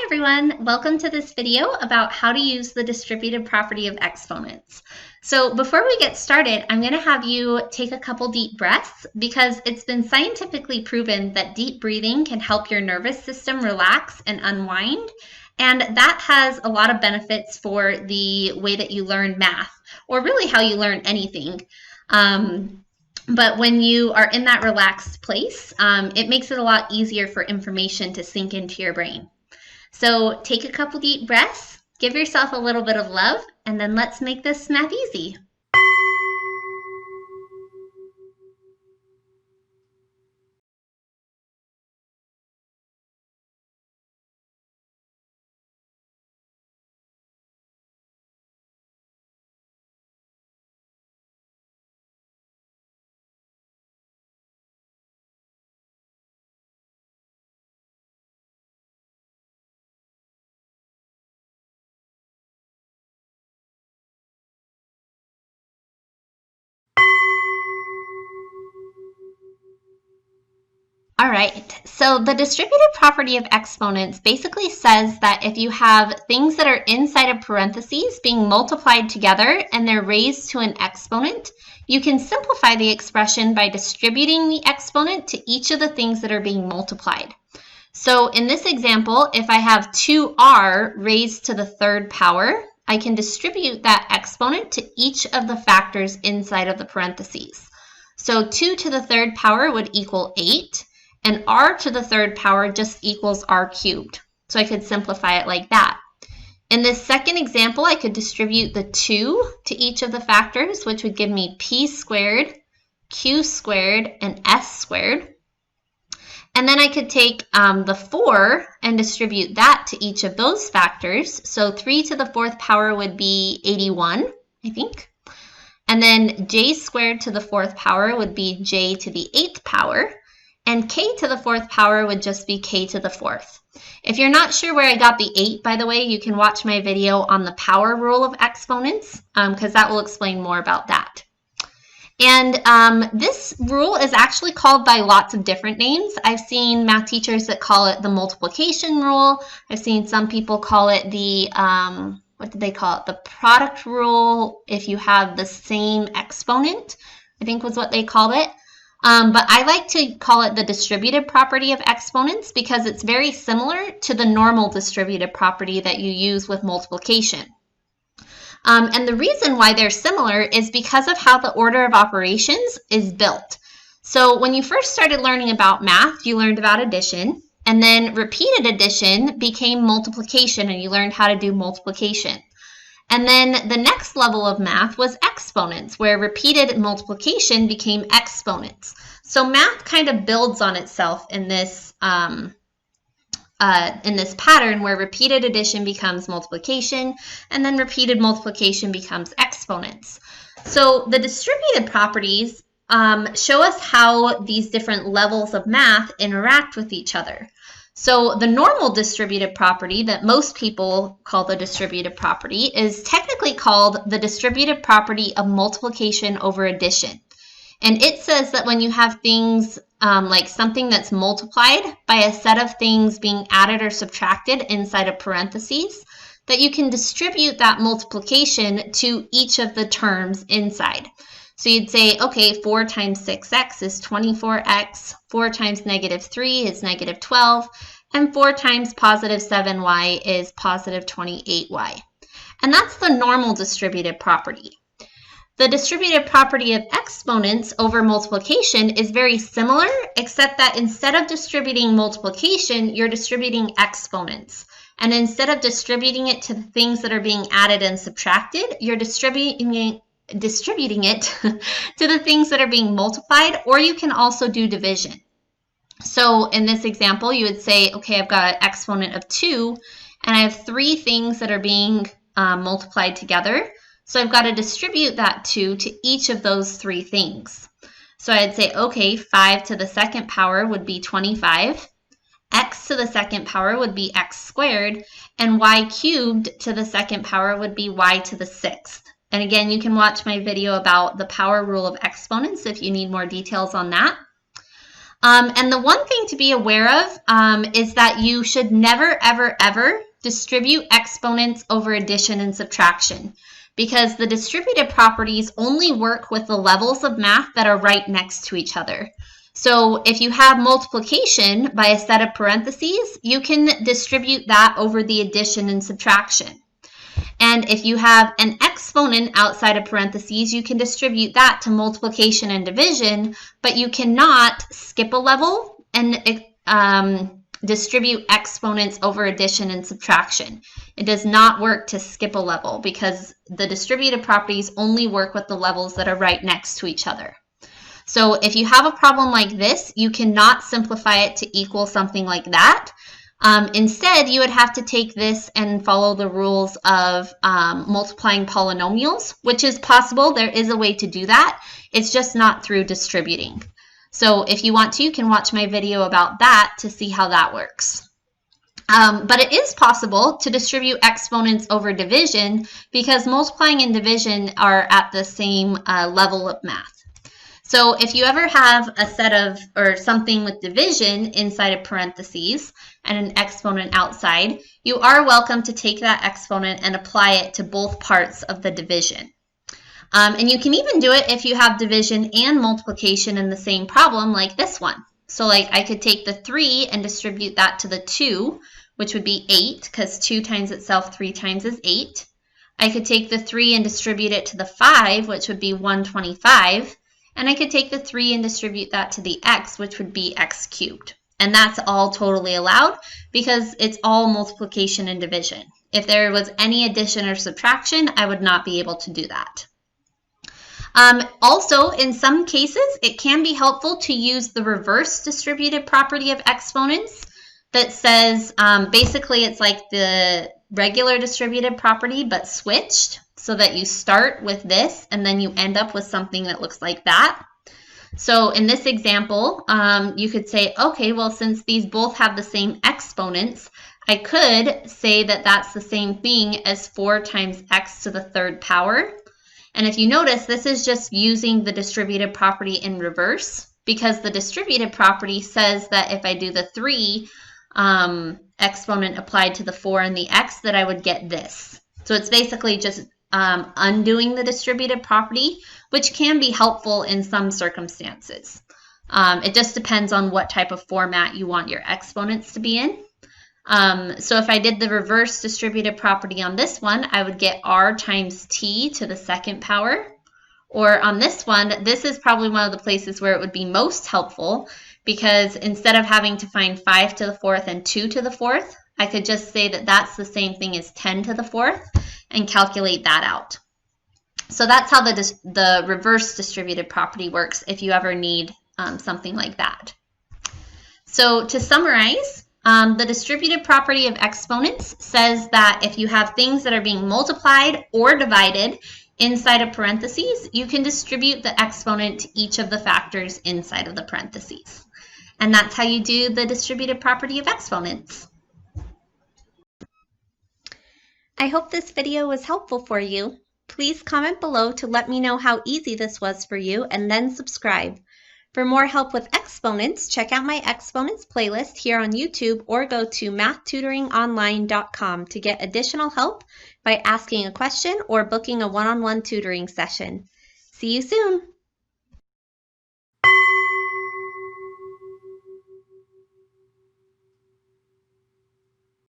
everyone, welcome to this video about how to use the distributive property of exponents. So before we get started, I'm going to have you take a couple deep breaths because it's been scientifically proven that deep breathing can help your nervous system relax and unwind, and that has a lot of benefits for the way that you learn math, or really how you learn anything. But when you are in that relaxed place, it makes it a lot easier for information to sink into your brain. So take a couple deep breaths, give yourself a little bit of love, and then let's make this math easy. All right, so the distributive property of exponents basically says that if you have things that are inside of parentheses being multiplied together and they're raised to an exponent, you can simplify the expression by distributing the exponent to each of the things that are being multiplied. So in this example, if I have 2r raised to the third power, I can distribute that exponent to each of the factors inside of the parentheses. So 2 to the third power would equal 8. And r to the third power just equals r cubed. So I could simplify it like that. In this second example, I could distribute the 2 to each of the factors, which would give me p squared, q squared, and s squared. And then I could take the 4 and distribute that to each of those factors. So 3 to the fourth power would be 81, I think. And then j squared to the fourth power would be j to the 8th power. And k to the fourth power would just be k to the fourth. If you're not sure where I got the 8, by the way, you can watch my video on the power rule of exponents because that will explain more about that. And this rule is actually called by lots of different names. I've seen math teachers that call it the multiplication rule. I've seen some people call it the, what did they call it? The product rule if you have the same exponent, I think was what they called it. But I like to call it the distributive property of exponents because it's very similar to the normal distributive property that you use with multiplication. And the reason why they're similar is because of how the order of operations is built. So when you first started learning about math, you learned about addition, and then repeated addition became multiplication, and you learned how to do multiplication. And then the next level of math was exponents, where repeated multiplication became exponents. So math kind of builds on itself in this pattern where repeated addition becomes multiplication, and then repeated multiplication becomes exponents. So the distributive properties show us how these different levels of math interact with each other. So the normal distributive property that most people call the distributive property is technically called the distributive property of multiplication over addition. And it says that when you have things like something that's multiplied by a set of things being added or subtracted inside of parentheses, that you can distribute that multiplication to each of the terms inside. So you'd say, okay, 4 times 6x is 24x, 4 times negative 3 is negative 12, and 4 times positive 7y is positive 28y. And that's the normal distributive property. The distributive property of exponents over multiplication is very similar, except that instead of distributing multiplication, you're distributing exponents. And instead of distributing it to the things that are being added and subtracted, you're distributing it to the things that are being multiplied, or you can also do division. So in this example, you would say, okay, I've got an exponent of 2, and I have 3 things that are being multiplied together. So I've got to distribute that 2 to each of those 3 things. So I'd say, okay, 5 to the second power would be 25, x to the second power would be x squared, and y cubed to the second power would be y to the 6th. And again, you can watch my video about the power rule of exponents if you need more details on that. And the one thing to be aware of is that you should never, ever, ever distribute exponents over addition and subtraction, because the distributive properties only work with the levels of math that are right next to each other. So if you have multiplication by a set of parentheses, you can distribute that over the addition and subtraction. And if you have an exponent outside of parentheses, you can distribute that to multiplication and division, but you cannot skip a level and distribute exponents over addition and subtraction. It does not work to skip a level because the distributive properties only work with the levels that are right next to each other. So if you have a problem like this, you cannot simplify it to equal something like that. Instead, you would have to take this and follow the rules of multiplying polynomials, which is possible. There is a way to do that. It's just not through distributing. So if you want to, you can watch my video about that to see how that works. But it is possible to distribute exponents over division because multiplying and division are at the same level of math. So if you ever have a set of, or something with division inside of parentheses and an exponent outside, you are welcome to take that exponent and apply it to both parts of the division. And you can even do it if you have division and multiplication in the same problem, like this one. So like I could take the 3 and distribute that to the 2, which would be 8, because 2 times itself 3 times is 8. I could take the 3 and distribute it to the 5, which would be 125. And I could take the 3 and distribute that to the x, which would be x cubed. And that's all totally allowed because it's all multiplication and division. If there was any addition or subtraction, I would not be able to do that. Also, in some cases, it can be helpful to use the reverse distributive property of exponents that says, basically it's like the regular distributive property, but switched, so that you start with this and then you end up with something that looks like that. So in this example, you could say, okay, well, since these both have the same exponents, I could say that that's the same thing as 4 times x to the 3rd power. And if you notice, this is just using the distributive property in reverse, because the distributive property says that if I do the 3 exponent applied to the 4 and the x, that I would get this. So it's basically just undoing the distributive property, which can be helpful in some circumstances. It just depends on what type of format you want your exponents to be in. So if I did the reverse distributive property on this one, I would get r times t to the 2nd power. Or on this one, this is probably one of the places where it would be most helpful, because instead of having to find 5 to the 4th and 2 to the 4th, I could just say that that's the same thing as 10 to the 4th and calculate that out. So that's how the reverse distributive property works if you ever need something like that. So to summarize, the distributive property of exponents says that if you have things that are being multiplied or divided inside of parentheses, you can distribute the exponent to each of the factors inside of the parentheses. And that's how you do the distributive property of exponents. I hope this video was helpful for you. Please comment below to let me know how easy this was for you, and then subscribe. For more help with exponents, check out my Exponents playlist here on YouTube, or go to mathtutoringonline.com to get additional help by asking a question or booking a one-on-one tutoring session. See you soon!